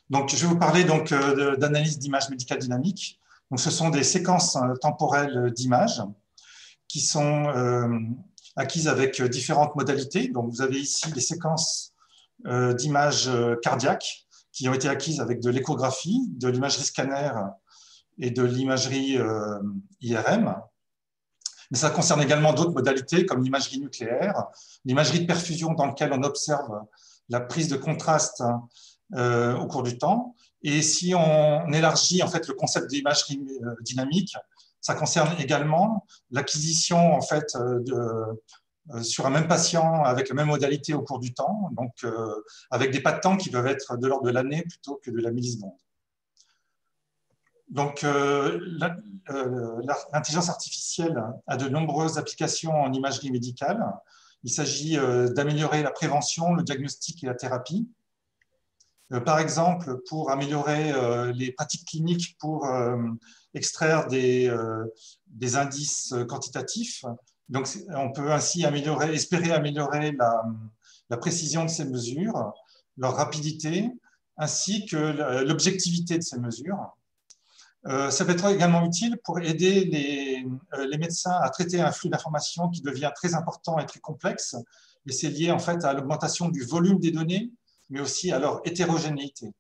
Donc, je vais vous parler donc d'analyse d'images médicales dynamiques. Donc, ce sont des séquences temporelles d'images qui sont acquises avec différentes modalités. Donc, vous avez ici des séquences d'images cardiaques qui ont été acquises avec de l'échographie, de l'imagerie scanner et de l'imagerie IRM. Mais ça concerne également d'autres modalités comme l'imagerie nucléaire, l'imagerie de perfusion dans laquelle on observe la prise de contraste au cours du temps. Et si on élargit en fait le concept d'imagerie dynamique, ça concerne également l'acquisition en fait sur un même patient avec la même modalité au cours du temps, donc avec des pas de temps qui peuvent être de l'ordre de l'année plutôt que de la milliseconde. Donc, l'intelligence artificielle a de nombreuses applications en imagerie médicale. Il s'agit d'améliorer la prévention, le diagnostic et la thérapie. Par exemple, pour améliorer les pratiques cliniques pour extraire des indices quantitatifs. Donc, on peut ainsi espérer améliorer la précision de ces mesures, leur rapidité, ainsi que l'objectivité de ces mesures. Ça peut être également utile pour aider les médecins à traiter un flux d'informations qui devient très important et très complexe. Et c'est lié en fait à l'augmentation du volume des données, mais aussi à leur hétérogénéité.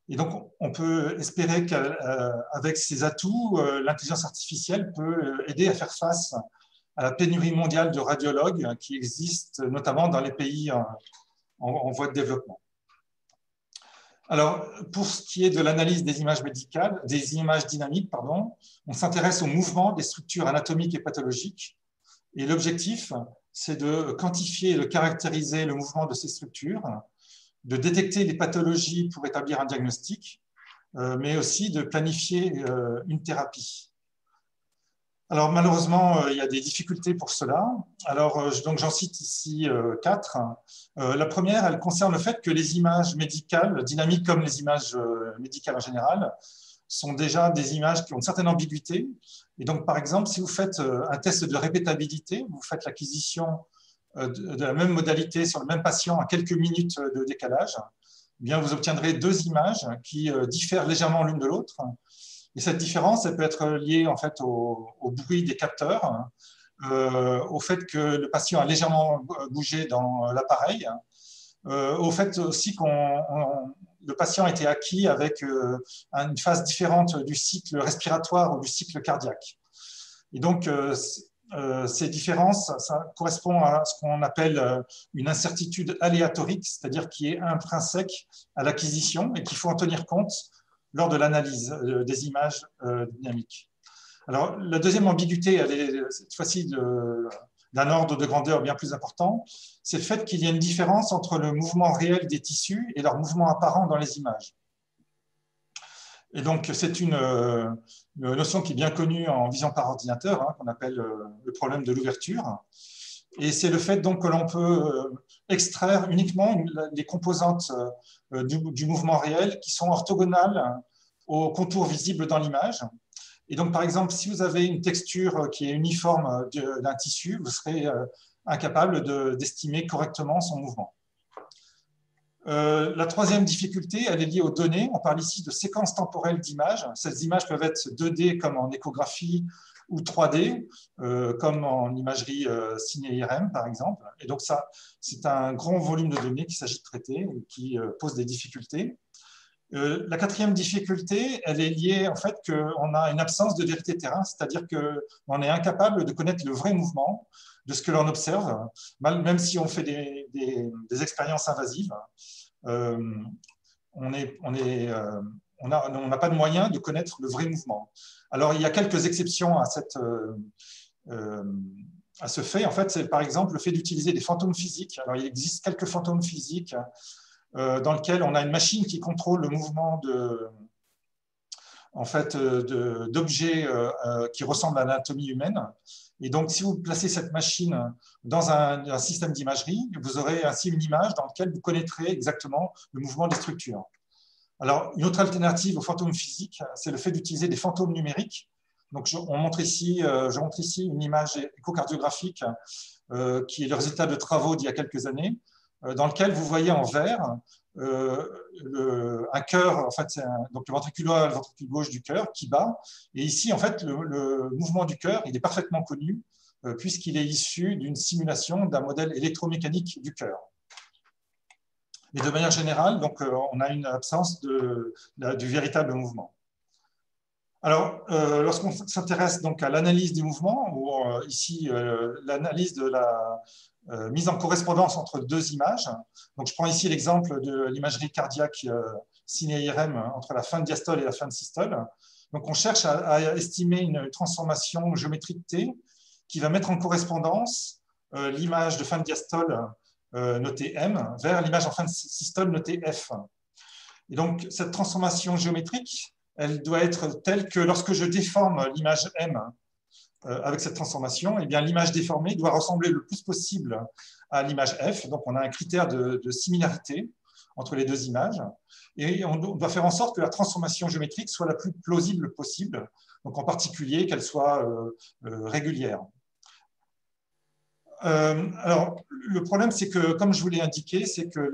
Et donc, on peut espérer qu'avec ces atouts, l'intelligence artificielle peut aider à faire face à la pénurie mondiale de radiologues qui existe notamment dans les pays en voie de développement. Alors, pour ce qui est de l'analyse des images médicales, des images dynamiques, pardon, on s'intéresse au mouvement des structures anatomiques et pathologiques. Et l'objectif, c'est de quantifier et de caractériser le mouvement de ces structures, de détecter les pathologies pour établir un diagnostic, mais aussi de planifier une thérapie. Alors, malheureusement, il y a des difficultés pour cela. Alors, donc, j'en cite ici 4. La première, elle concerne le fait que les images médicales, dynamiques comme les images médicales en général, sont déjà des images qui ont une certaine ambiguïté. Et donc, par exemple, si vous faites un test de répétabilité, vous faites l'acquisition de la même modalité sur le même patient à quelques minutes de décalage, eh bien, vous obtiendrez deux images qui diffèrent légèrement l'une de l'autre. Et cette différence, elle peut être liée en fait au bruit des capteurs, au fait que le patient a légèrement bougé dans l'appareil, au fait aussi que le patient a été acquis avec une phase différente du cycle respiratoire ou du cycle cardiaque. Et donc, ces différences, ça correspond à ce qu'on appelle une incertitude aléatorique, c'est-à-dire qui est intrinsèque à l'acquisition et qu'il faut en tenir compte lors de l'analyse des images dynamiques. Alors, la deuxième ambiguïté, elle est cette fois-ci d'un ordre de grandeur bien plus important, c'est le fait qu'il y a une différence entre le mouvement réel des tissus et leur mouvement apparent dans les images. Et donc, c'est une notion qui est bien connue en vision par ordinateur, hein, qu'on appelle le problème de l'ouverture. Et c'est le fait donc que l'on peut extraire uniquement les composantes du mouvement réel qui sont orthogonales aux contours visibles dans l'image. Et donc, par exemple, si vous avez une texture qui est uniforme d'un tissu, vous serez incapable d'estimer correctement son mouvement. La troisième difficulté, elle est liée aux données. On parle ici de séquences temporelles d'images. Ces images peuvent être 2D comme en échographie ou 3D, comme en imagerie ciné-IRM, par exemple. Et donc, ça, c'est un grand volume de données qu'il s'agit de traiter et qui pose des difficultés. La quatrième difficulté, elle est liée en fait qu'on a une absence de vérité terrain, c'est-à-dire qu'on est incapable de connaître le vrai mouvement de ce que l'on observe, même si on fait des expériences invasives. On n'a pas de moyen de connaître le vrai mouvement. Alors, il y a quelques exceptions à ce fait. En fait, c'est par exemple le fait d'utiliser des fantômes physiques. Alors, il existe quelques fantômes physiques dans lesquels on a une machine qui contrôle le mouvement d'objets qui ressemblent à l'anatomie humaine. Et donc, si vous placez cette machine dans un système d'imagerie, vous aurez ainsi une image dans laquelle vous connaîtrez exactement le mouvement des structures. Alors, une autre alternative aux fantômes physiques, c'est le fait d'utiliser des fantômes numériques. Donc, je montre ici une image échocardiographique qui est le résultat de travaux d'il y a quelques années, dans lequel vous voyez en vert un cœur, en fait, c'est donc le ventricule droit et le ventricule gauche du cœur qui bat. Et ici, en fait, le mouvement du cœur, il est parfaitement connu puisqu'il est issu d'une simulation d'un modèle électromécanique du cœur. Mais de manière générale, donc, on a une absence du véritable mouvement. Alors, lorsqu'on s'intéresse donc à l'analyse du mouvement, ou ici l'analyse de la mise en correspondance entre deux images, donc je prends ici l'exemple de l'imagerie cardiaque ciné-IRM entre la fin de diastole et la fin de systole. Donc, on cherche à estimer une transformation géométrique T qui va mettre en correspondance l'image de fin de diastole notée M vers l'image en fin de systole notée F. Et donc, cette transformation géométrique, elle doit être telle que lorsque je déforme l'image M avec cette transformation, eh bien, l'image déformée doit ressembler le plus possible à l'image F. Donc, on a un critère de similarité entre les deux images. Et on doit faire en sorte que la transformation géométrique soit la plus plausible possible, donc en particulier qu'elle soit régulière. Alors, le problème, c'est que, comme je vous l'ai indiqué, c'est que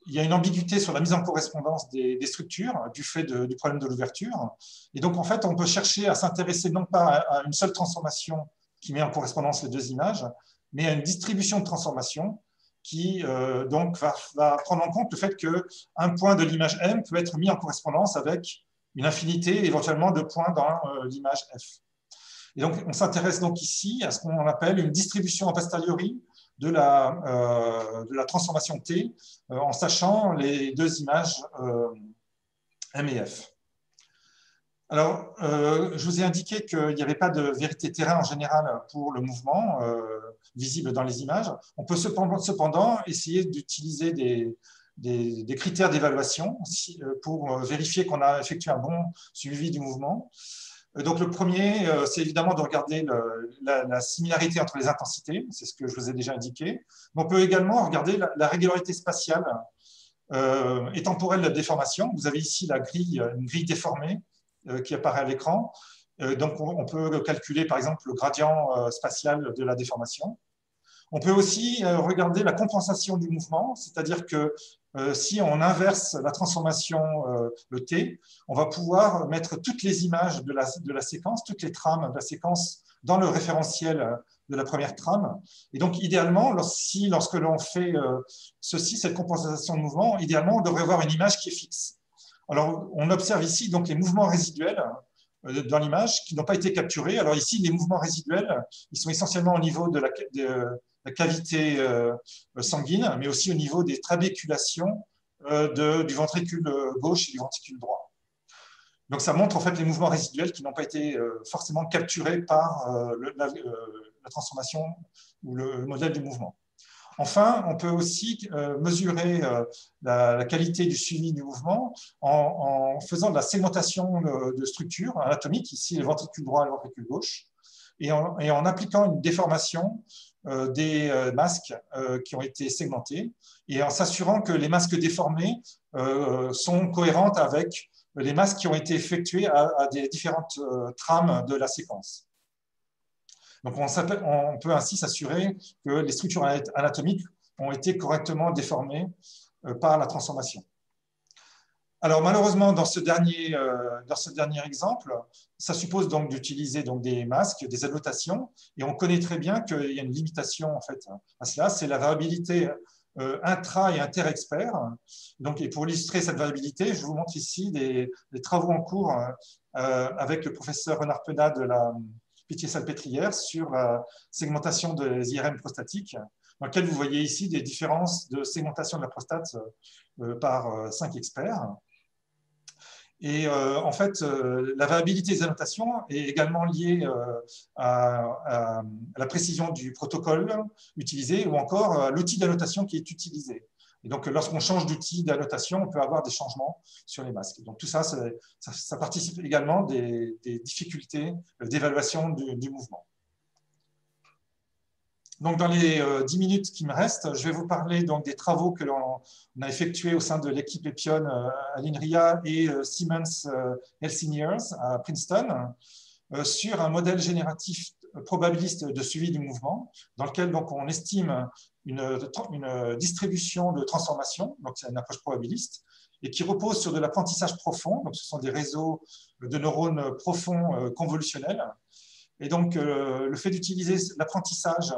il y a une ambiguïté sur la mise en correspondance des structures du fait du problème de l'ouverture. Et donc, en fait, on peut chercher à s'intéresser non pas à une seule transformation qui met en correspondance les deux images, mais à une distribution de transformations qui donc va prendre en compte le fait qu'un point de l'image M peut être mis en correspondance avec une infinité éventuellement de points dans l'image F. Et donc, on s'intéresse donc ici à ce qu'on appelle une distribution a posteriori de la transformation T en sachant les deux images M et F. Alors, je vous ai indiqué qu'il n'y avait pas de vérité terrain en général pour le mouvement visible dans les images. On peut cependant essayer d'utiliser des critères d'évaluation pour vérifier qu'on a effectué un bon suivi du mouvement. Donc, le premier, c'est évidemment de regarder la similarité entre les intensités, c'est ce que je vous ai déjà indiqué. Mais on peut également regarder la régularité spatiale et temporelle de la déformation. Vous avez ici une grille déformée qui apparaît à l'écran. Donc, on peut calculer, par exemple, le gradient spatial de la déformation. On peut aussi regarder la compensation du mouvement, c'est-à-dire que si on inverse la transformation le T, on va pouvoir mettre toutes les images de la séquence, toutes les trames de la séquence dans le référentiel de la première trame. Et donc, idéalement, lorsque l'on fait cette compensation de mouvement, idéalement, on devrait avoir une image qui est fixe. Alors, on observe ici donc, les mouvements résiduels dans l'image qui n'ont pas été capturés. Alors ici, les mouvements résiduels, ils sont essentiellement au niveau de la cavité sanguine, mais aussi au niveau des trabéculations du ventricule gauche et du ventricule droit. Donc ça montre en fait les mouvements résiduels qui n'ont pas été forcément capturés par la transformation ou le modèle du mouvement. Enfin, on peut aussi mesurer la qualité du suivi du mouvement en faisant de la segmentation de structures anatomiques, ici les ventricules droit et le ventricule gauche, et en appliquant une déformation des masques qui ont été segmentés et en s'assurant que les masques déformés sont cohérentes avec les masques qui ont été effectués à des différentes trames de la séquence. Donc, on peut ainsi s'assurer que les structures anatomiques ont été correctement déformées par la transformation. Alors, malheureusement, dans ce dernier exemple, ça suppose donc d'utiliser des masques, des annotations, et on connaît très bien qu'il y a une limitation en fait, à cela, c'est la variabilité intra- et inter-expert. Donc, et pour illustrer cette variabilité, je vous montre ici des travaux en cours avec le professeur Renard Penat de la Pitié-Salpêtrière sur la segmentation des IRM prostatiques, dans lequel vous voyez ici des différences de segmentation de la prostate par 5 experts. Et en fait, la variabilité des annotations est également liée à la précision du protocole utilisé ou encore à l'outil d'annotation qui est utilisé. Et donc, lorsqu'on change d'outil d'annotation, on peut avoir des changements sur les masques. Donc, tout ça, ça participe également des difficultés d'évaluation du mouvement. Donc, dans les 10 minutes qui me restent, je vais vous parler donc, des travaux que l'on a effectués au sein de l'équipe EPION à l'INRIA et Siemens Healthineers à Princeton sur un modèle génératif probabiliste de suivi du mouvement, dans lequel donc, on estime une distribution de transformation, donc c'est une approche probabiliste, et qui repose sur de l'apprentissage profond. Donc, ce sont des réseaux de neurones profonds convolutionnels. Et donc, le fait d'utiliser l'apprentissage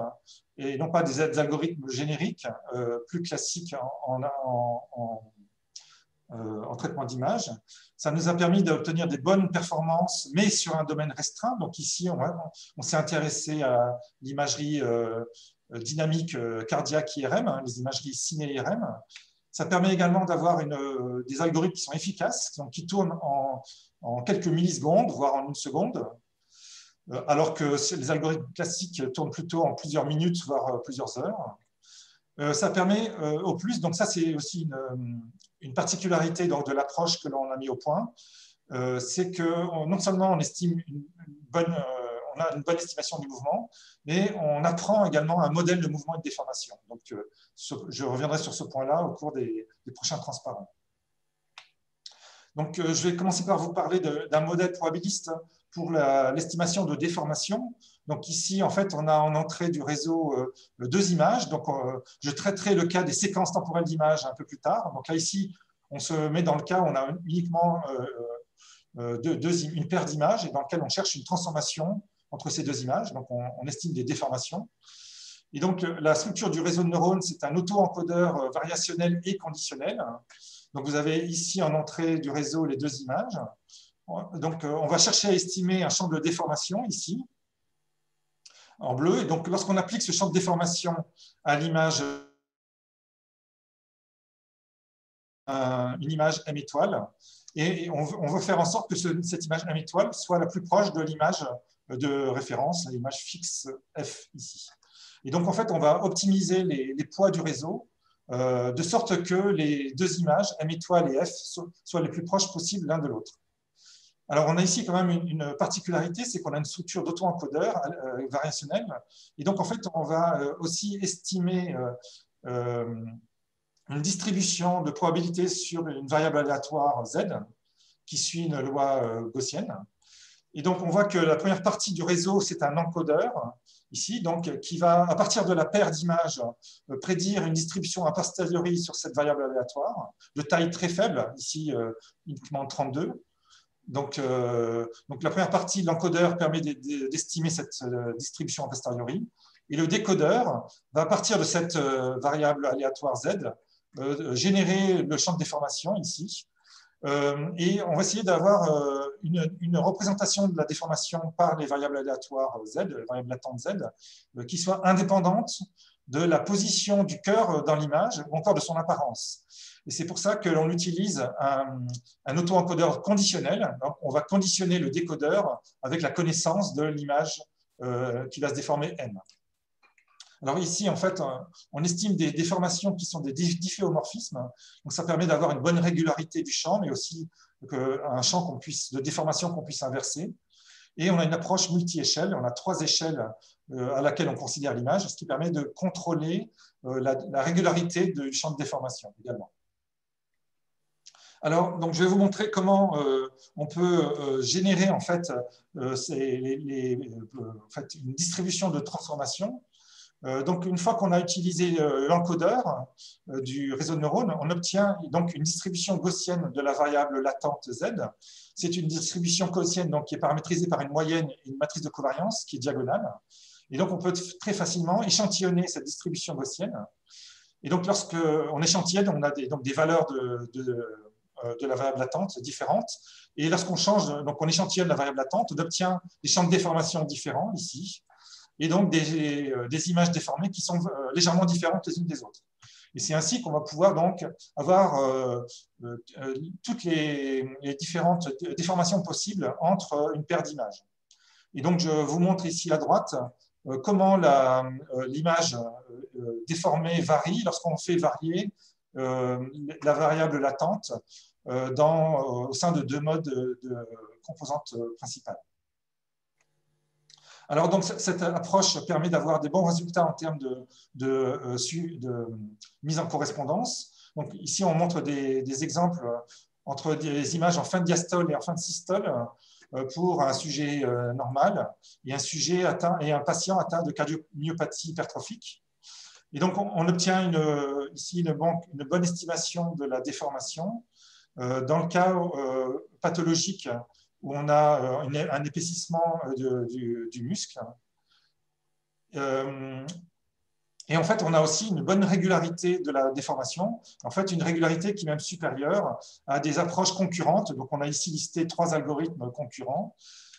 et non pas des algorithmes génériques plus classiques en traitement d'image, ça nous a permis d'obtenir des bonnes performances, mais sur un domaine restreint. Donc ici, on s'est intéressé à l'imagerie dynamique cardiaque IRM, hein, les imageries ciné-IRM. Ça permet également d'avoir des algorithmes qui sont efficaces, donc qui tournent en quelques millisecondes, voire en une seconde, alors que les algorithmes classiques tournent plutôt en plusieurs minutes, voire plusieurs heures. Ça permet au plus, donc ça c'est aussi une particularité donc, de l'approche que l'on a mis au point, c'est que non seulement on estime on a une bonne estimation du mouvement, mais on apprend également un modèle de mouvement et de déformation. Donc je reviendrai sur ce point-là au cours des prochains transparents. Donc je vais commencer par vous parler d'un modèle probabiliste pour l'estimation de déformation. Donc ici, en fait, on a en entrée du réseau deux images. Donc je traiterai le cas des séquences temporelles d'images un peu plus tard. Donc là, ici, on se met dans le cas où on a uniquement une paire d'images et dans lequel on cherche une transformation entre ces deux images. Donc on estime des déformations. Et donc la structure du réseau de neurones, c'est un auto-encodeur variationnel et conditionnel. Donc vous avez ici en entrée du réseau les deux images. Donc on va chercher à estimer un champ de déformation ici, en bleu. Et donc, lorsqu'on applique ce champ de déformation à l'image, une image M étoile, et on veut faire en sorte que cette image M étoile soit la plus proche de l'image de référence, l'image fixe F ici. Et donc, en fait, on va optimiser les poids du réseau de sorte que les deux images, M étoile et F, soient les plus proches possibles l'un de l'autre. Alors, on a ici quand même une particularité, c'est qu'on a une structure d'auto-encodeur variationnelle. Et donc, en fait, on va aussi estimer une distribution de probabilité sur une variable aléatoire Z, qui suit une loi gaussienne. Et donc, on voit que la première partie du réseau, c'est un encodeur, ici, donc, qui va, à partir de la paire d'images, prédire une distribution a posteriori sur cette variable aléatoire, de taille très faible, ici uniquement 32. Donc, la première partie, l'encodeur permet d'estimer cette distribution a posteriori. Et le décodeur va, à partir de cette variable aléatoire Z, générer le champ de déformation ici. Et on va essayer d'avoir une représentation de la déformation par les variables aléatoires Z, les variables latentes Z, qui soit indépendante de la position du cœur dans l'image ou encore de son apparence. Et c'est pour ça que l'on utilise un auto-encodeur conditionnel. Donc, on va conditionner le décodeur avec la connaissance de l'image qui va se déformer M. Alors ici, en fait, on estime des déformations qui sont des difféomorphismes. Donc ça permet d'avoir une bonne régularité du champ, mais aussi un champ de déformation qu'on puisse inverser. Et on a une approche multi-échelle. On a 3 échelles à laquelle on considère l'image, ce qui permet de contrôler la régularité du champ de déformation également. Alors, donc, je vais vous montrer comment on peut générer en fait, une distribution de transformation. Donc, une fois qu'on a utilisé l'encodeur du réseau de neurones, on obtient donc une distribution gaussienne de la variable latente Z. C'est une distribution gaussienne donc, qui est paramétrisée par une moyenne et une matrice de covariance qui est diagonale. Et donc, on peut très facilement échantillonner cette distribution gaussienne. Et donc, lorsqu'on échantillonne, on a des valeurs de la variable latente différentes. Et lorsqu'on change, donc on échantillonne la variable latente, on obtient des champs de déformation différents ici, et donc des images déformées qui sont légèrement différentes les unes des autres. Et c'est ainsi qu'on va pouvoir donc avoir toutes les différentes déformations possibles entre une paire d'images. Et donc, je vous montre ici à droite comment l'image déformée varie lorsqu'on fait varier la variable latente au sein de 2 modes de composantes principales. Alors, donc, cette approche permet d'avoir des bons résultats en termes de mise en correspondance. Donc, ici, on montre des exemples entre des images en fin de diastole et en fin de systole pour un sujet normal et un patient atteint de cardiomyopathie hypertrophique. Et donc, on obtient ici une bonne estimation de la déformation Dans le cas pathologique, où on a un épaississement du muscle. Et en fait, on a aussi une bonne régularité de la déformation, en fait, une régularité qui est même supérieure à des approches concurrentes. Donc, on a ici listé 3 algorithmes concurrents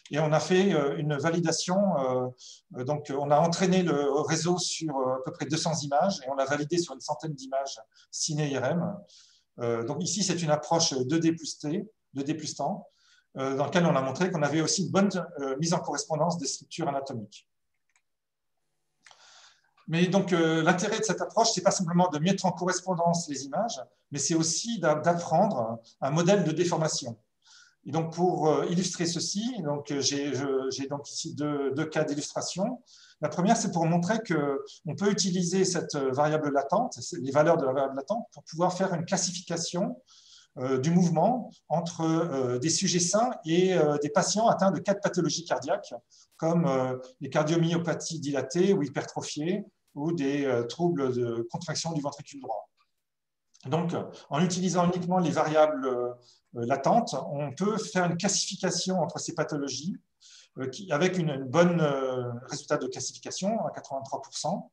et on a fait une validation. Donc, on a entraîné le réseau sur à peu près 200 images et on l'a validé sur une centaine d'images ciné-IRM. Donc, ici, c'est une approche 2D plus T, 2D plus temps, dans laquelle on a montré qu'on avait aussi une bonne mise en correspondance des structures anatomiques. Mais donc, l'intérêt de cette approche, ce n'est pas simplement de mettre en correspondance les images, mais c'est aussi d'apprendre un modèle de déformation. Et donc, pour illustrer ceci, j'ai donc ici deux cas d'illustration. La première, c'est pour montrer qu'on peut utiliser cette variable latente, les valeurs de la variable latente, pour pouvoir faire une classification du mouvement entre des sujets sains et des patients atteints de cas de pathologie cardiaque, comme les cardiomyopathies dilatées ou hypertrophiées, ou des troubles de contraction du ventricule droit. Donc, en utilisant uniquement les variables latentes, on peut faire une classification entre ces pathologies avec une bonne résultat de classification à 83%.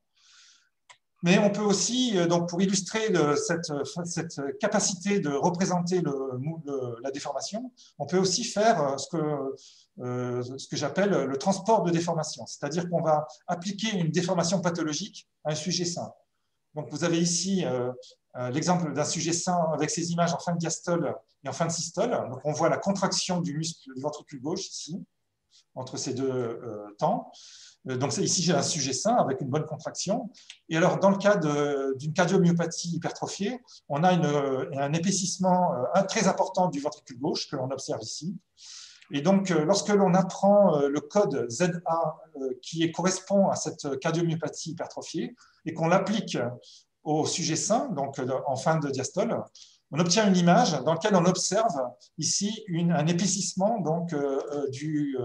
Mais on peut aussi, donc pour illustrer cette capacité de représenter la déformation, on peut aussi faire ce que j'appelle le transport de déformation, c'est-à-dire qu'on va appliquer une déformation pathologique à un sujet sain. Donc vous avez ici l'exemple d'un sujet sain avec ses images en fin de diastole et en fin de systole. Donc on voit la contraction du muscle du ventricule gauche ici, entre ces deux temps. Donc ici, j'ai un sujet sain avec une bonne contraction. Et alors, dans le cas d'une cardiomyopathie hypertrophiée, on a un épaississement très important du ventricule gauche que l'on observe ici. Et donc, lorsque l'on apprend le code ZA qui correspond à cette cardiomyopathie hypertrophiée et qu'on l'applique au sujet sain, donc en fin de diastole, on obtient une image dans laquelle on observe ici un épaississement donc, du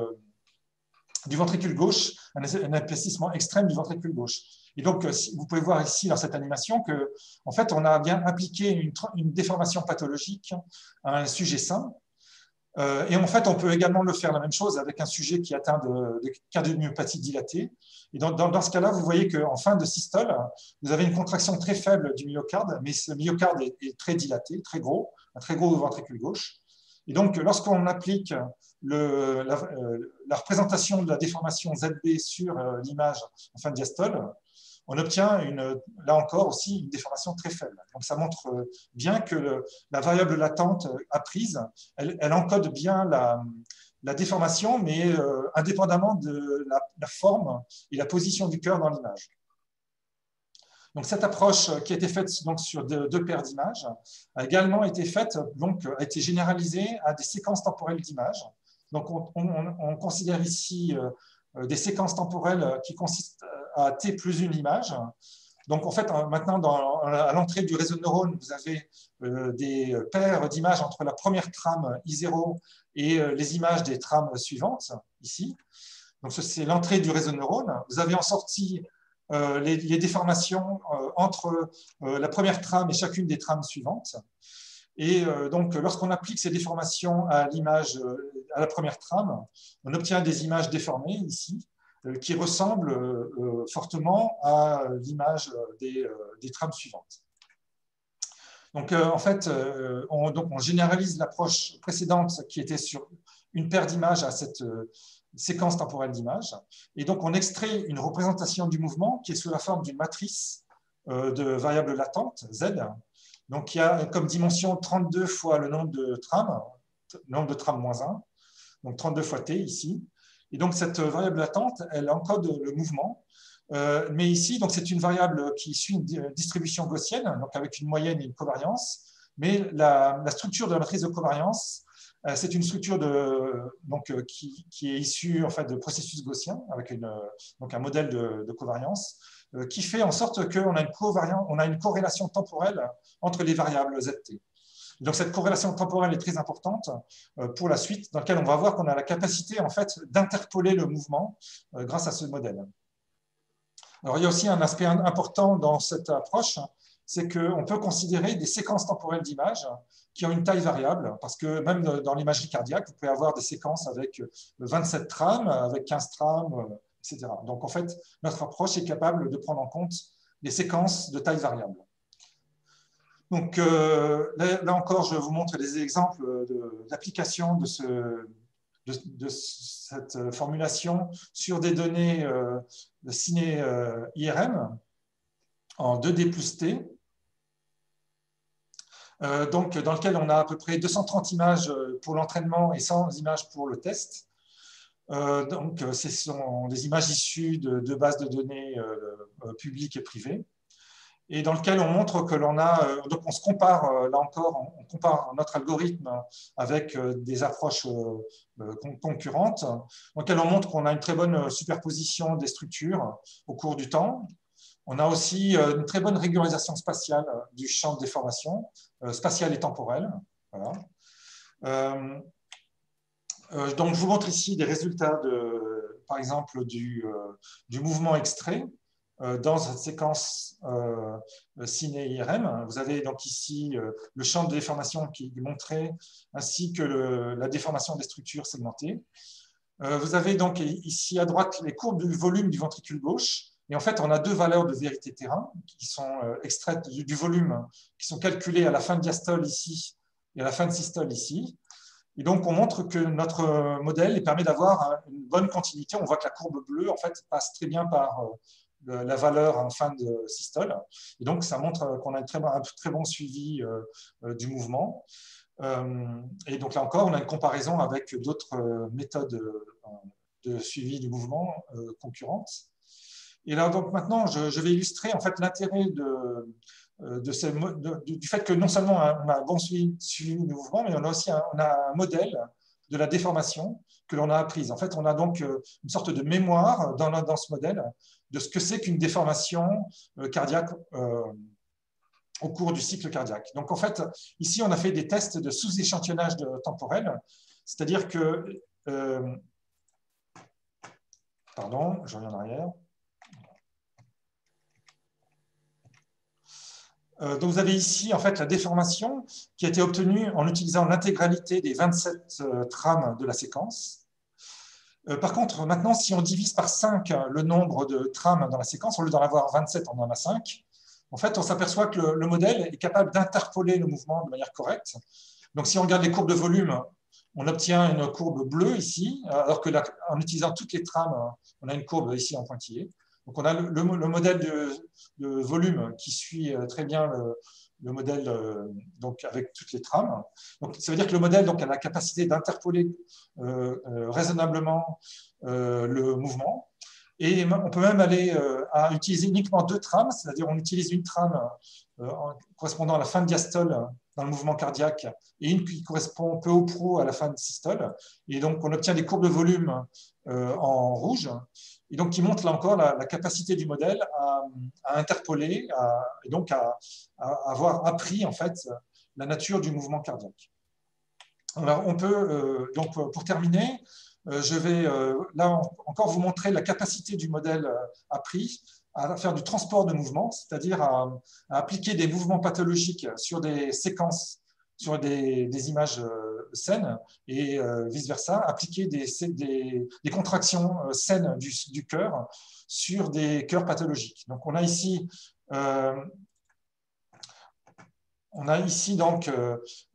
ventricule gauche, un épaississement extrême du ventricule gauche. Et donc, vous pouvez voir ici dans cette animation que, en fait, on a bien appliqué une déformation pathologique à un sujet sain. Et en fait, on peut également le faire la même chose avec un sujet qui est atteint de cardiomyopathie dilatée. Et dans ce cas-là, vous voyez qu'en fin de systole, vous avez une contraction très faible du myocarde, mais ce myocarde est très dilaté, très gros, un très gros ventricule gauche. Et donc, lorsqu'on applique la représentation de la déformation ZB sur l'image en fin de diastole, on obtient, là encore, aussi une déformation très faible. Donc, ça montre bien que la variable latente apprise, elle encode bien la déformation, mais indépendamment de la forme et la position du cœur dans l'image. Donc, cette approche qui a été faite donc, sur deux paires d'images a également été faite, donc, a été généralisée à des séquences temporelles d'images. Donc, on considère ici des séquences temporelles qui consistent à T plus une image. Donc, en fait, maintenant, à l'entrée du réseau de neurones, vous avez des paires d'images entre la première trame I0 et les images des trames suivantes, ici. Donc, c'est l'entrée du réseau de neurones. Vous avez en sortie les déformations entre la première trame et chacune des trames suivantes. Et donc, lorsqu'on applique ces déformations à l'image, à la première trame, on obtient des images déformées ici, qui ressemblent fortement à l'image des trames suivantes. Donc, en fait, on généralise l'approche précédente qui était sur une paire d'images à cette séquence temporelle d'images. Et donc, on extrait une représentation du mouvement qui est sous la forme d'une matrice de variables latentes, Z, donc qui a comme dimension 32 fois le nombre de trames moins 1, donc 32 fois T ici. Et donc, cette variable latente, elle encode le mouvement. Mais ici, c'est une variable qui suit une distribution gaussienne, donc avec une moyenne et une covariance. Mais la structure de la matrice de covariance, c'est une structure qui est issue en fait, de processus gaussiens, avec un modèle de covariance, qui fait en sorte qu'on a une corrélation temporelle entre les variables ZT. Donc, cette corrélation temporelle est très importante pour la suite, dans laquelle on va voir qu'on a la capacité en fait, d'interpoler le mouvement grâce à ce modèle. Alors, il y a aussi un aspect important dans cette approche, c'est qu'on peut considérer des séquences temporelles d'images qui ont une taille variable, parce que même dans l'imagerie cardiaque, vous pouvez avoir des séquences avec 27 trames, avec 15 trames, etc. Donc, en fait, notre approche est capable de prendre en compte les séquences de taille variable. Donc, là encore, je vous montre des exemples d'application de cette formulation sur des données de ciné IRM en 2D plus T. Donc, dans lequel on a à peu près 230 images pour l'entraînement et 100 images pour le test. Donc, ce sont des images issues de bases de données publiques et privées, et dans lequel on montre que l'on a, donc on se compare, là encore, on compare notre algorithme avec des approches concurrentes, dans lequel on montre qu'on a une très bonne superposition des structures au cours du temps. On a aussi une très bonne régularisation spatiale du champ de déformation, spatiale et temporelle. Voilà. Donc, je vous montre ici des résultats, par exemple, du mouvement extrait dans cette séquence ciné-IRM. Vous avez donc ici le champ de déformation qui est montré, ainsi que la déformation des structures segmentées. Vous avez donc ici à droite les courbes du volume du ventricule gauche. Et en fait, on a deux valeurs de vérité terrain qui sont extraites du volume, qui sont calculées à la fin de diastole ici et à la fin de systole ici. Et donc, on montre que notre modèle permet d'avoir une bonne continuité. On voit que la courbe bleue, en fait, passe très bien par la valeur en fin de systole. Et donc, ça montre qu'on a un très bon suivi du mouvement. Et donc, là encore, on a une comparaison avec d'autres méthodes de suivi du mouvement concurrentes. Et là, donc, maintenant, je vais illustrer en fait l'intérêt du fait que non seulement on a un bon suivi du mouvement, mais on a aussi un modèle de la déformation que l'on a apprise. En fait, on a donc une sorte de mémoire dans ce modèle de ce que c'est qu'une déformation cardiaque au cours du cycle cardiaque. Donc, en fait, ici, on a fait des tests de sous-échantillonnage temporel, c'est-à-dire que... pardon, je reviens en arrière. Donc, vous avez ici en fait la déformation qui a été obtenue en utilisant l'intégralité des 27 trames de la séquence. Par contre, maintenant, si on divise par 5 le nombre de trames dans la séquence, au lieu d'en avoir 27, on en a 5. En fait, on s'aperçoit que le modèle est capable d'interpoler le mouvement de manière correcte. Donc, si on regarde les courbes de volume, on obtient une courbe bleue ici, alors qu'en utilisant toutes les trames, on a une courbe ici en pointillé. Donc, on a le modèle de volume qui suit très bien le modèle donc avec toutes les trames. Donc, ça veut dire que le modèle donc, a la capacité d'interpoler raisonnablement le mouvement. Et on peut même aller à utiliser uniquement 2 trames, c'est-à-dire on utilise une trame correspondant à la fin de diastole dans le mouvement cardiaque et une qui correspond peu ou prou à la fin de systole. Et donc, on obtient des courbes de volume en rouge, et donc qui montrent là encore la capacité du modèle à interpoler et donc à avoir appris en fait la nature du mouvement cardiaque. Alors, on peut, donc pour terminer, je vais là encore vous montrer la capacité du modèle appris à faire du transport de mouvements, c'est-à-dire à appliquer des mouvements pathologiques sur des séquences, sur des images saines, et vice-versa, appliquer des contractions saines du cœur sur des cœurs pathologiques. Donc, on a ici donc,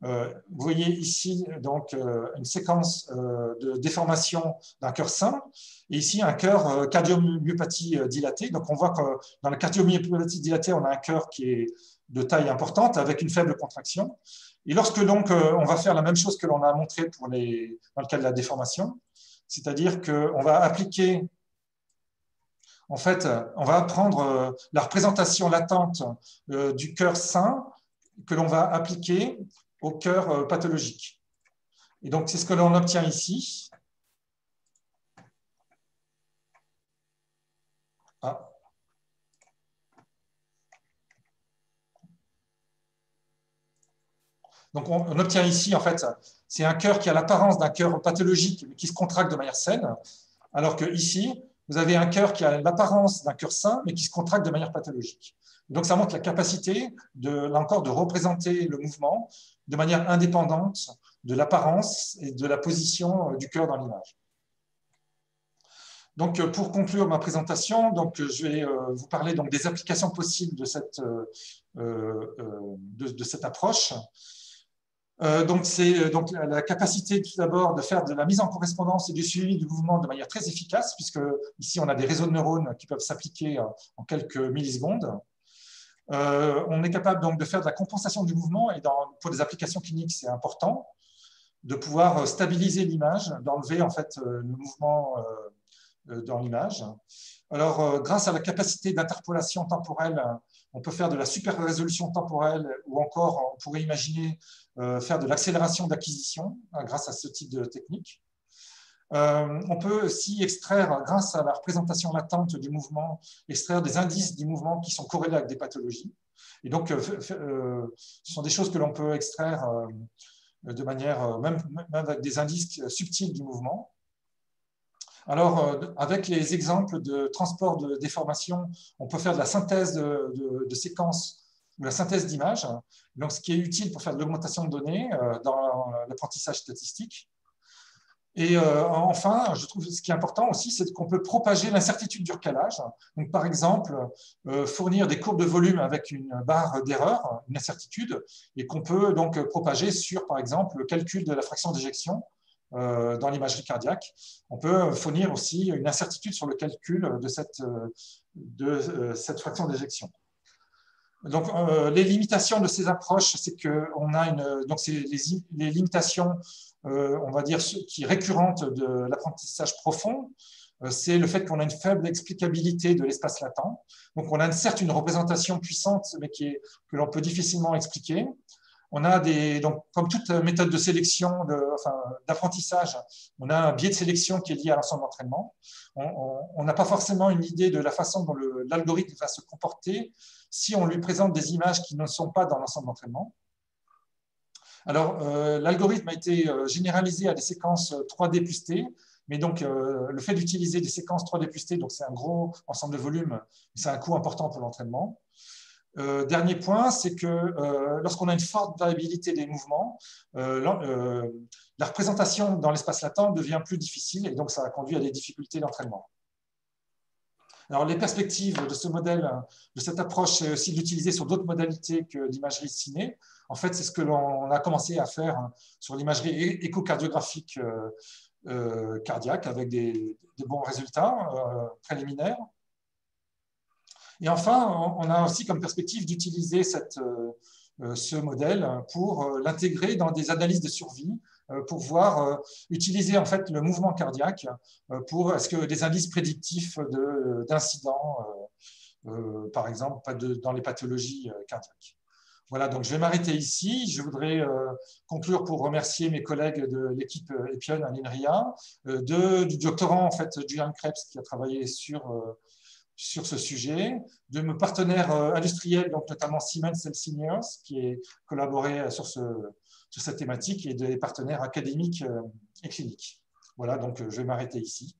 vous voyez ici donc, une séquence de déformation d'un cœur sain, et ici un cœur cardiomyopathie dilatée. Donc, on voit que dans la cardiomyopathie dilatée, on a un cœur qui est de taille importante avec une faible contraction. Et lorsque donc on va faire la même chose que l'on a montré dans le cas de la déformation, c'est-à-dire qu'on va appliquer, en fait, on va prendre la représentation latente du cœur sain que l'on va appliquer au cœur pathologique. Et donc, c'est ce que l'on obtient ici. Ah. Donc, on obtient ici, en fait, c'est un cœur qui a l'apparence d'un cœur pathologique, mais qui se contracte de manière saine, alors que ici, vous avez un cœur qui a l'apparence d'un cœur sain, mais qui se contracte de manière pathologique. Donc, ça montre la capacité, là encore, de représenter le mouvement de manière indépendante de l'apparence et de la position du cœur dans l'image. Donc, pour conclure ma présentation, donc, je vais vous parler donc, des applications possibles de cette approche. Donc, c'est donc la capacité tout d'abord de faire de la mise en correspondance et du suivi du mouvement de manière très efficace, puisque ici on a des réseaux de neurones qui peuvent s'appliquer en quelques millisecondes. On est capable donc de faire de la compensation du mouvement et pour des applications cliniques, c'est important de pouvoir stabiliser l'image, d'enlever en fait le mouvement dans l'image. Alors, grâce à la capacité d'interpolation temporelle, on peut faire de la super résolution temporelle ou encore on pourrait imaginer faire de l'accélération d'acquisition grâce à ce type de technique. On peut aussi extraire, grâce à la représentation latente du mouvement, extraire des indices du mouvement qui sont corrélés avec des pathologies. Et donc, ce sont des choses que l'on peut extraire de manière, même avec des indices subtils du mouvement. Alors, avec les exemples de transport de déformation, on peut faire de la synthèse de séquences ou la synthèse d'images, donc ce qui est utile pour faire de l'augmentation de données dans l'apprentissage statistique. Et enfin, je trouve ce qui est important aussi, c'est qu'on peut propager l'incertitude du recalage. Donc, par exemple, fournir des courbes de volume avec une barre d'erreur, une incertitude, et qu'on peut donc propager sur, par exemple, le calcul de la fraction d'éjection dans l'imagerie cardiaque. On peut fournir aussi une incertitude sur le calcul de cette fraction d'éjection. Donc, les limitations de ces approches, c'est qu'on a donc les limitations, on va dire, qui récurrentes de l'apprentissage profond, c'est le fait qu'on a une faible explicabilité de l'espace latent. Donc, on a certes une représentation puissante, mais que l'on peut difficilement expliquer. On a donc, comme toute méthode de sélection, d'apprentissage, on a un biais de sélection qui est lié à l'ensemble d'entraînement. On n'a pas forcément une idée de la façon dont l'algorithme va se comporter si on lui présente des images qui ne sont pas dans l'ensemble d'entraînement. Alors, l'algorithme a été généralisé à des séquences 3D plus T, mais donc le fait d'utiliser des séquences 3D plus T, donc c'est un gros ensemble de volumes, c'est un coût important pour l'entraînement. Dernier point, c'est que lorsqu'on a une forte variabilité des mouvements, la représentation dans l'espace latent devient plus difficile et donc ça a conduit à des difficultés d'entraînement. Alors, les perspectives de ce modèle, de cette approche, c'est aussi de l'utiliser sur d'autres modalités que l'imagerie ciné. En fait, c'est ce que l'on a commencé à faire sur l'imagerie échocardiographique cardiaque avec des bons résultats préliminaires. Et enfin, on a aussi comme perspective d'utiliser ce modèle pour l'intégrer dans des analyses de survie, pour voir utiliser en fait le mouvement cardiaque pour des indices prédictifs d'incidents, par exemple, dans les pathologies cardiaques. Voilà, donc je vais m'arrêter ici. Je voudrais conclure pour remercier mes collègues de l'équipe EPION à l'INRIA, du doctorant en fait, Julian Krebs, qui a travaillé sur ce sujet, de mes partenaires industriels, donc notamment Siemens Healthineers, qui a collaboré sur cette thématique, et des partenaires académiques et cliniques. Voilà, donc je vais m'arrêter ici.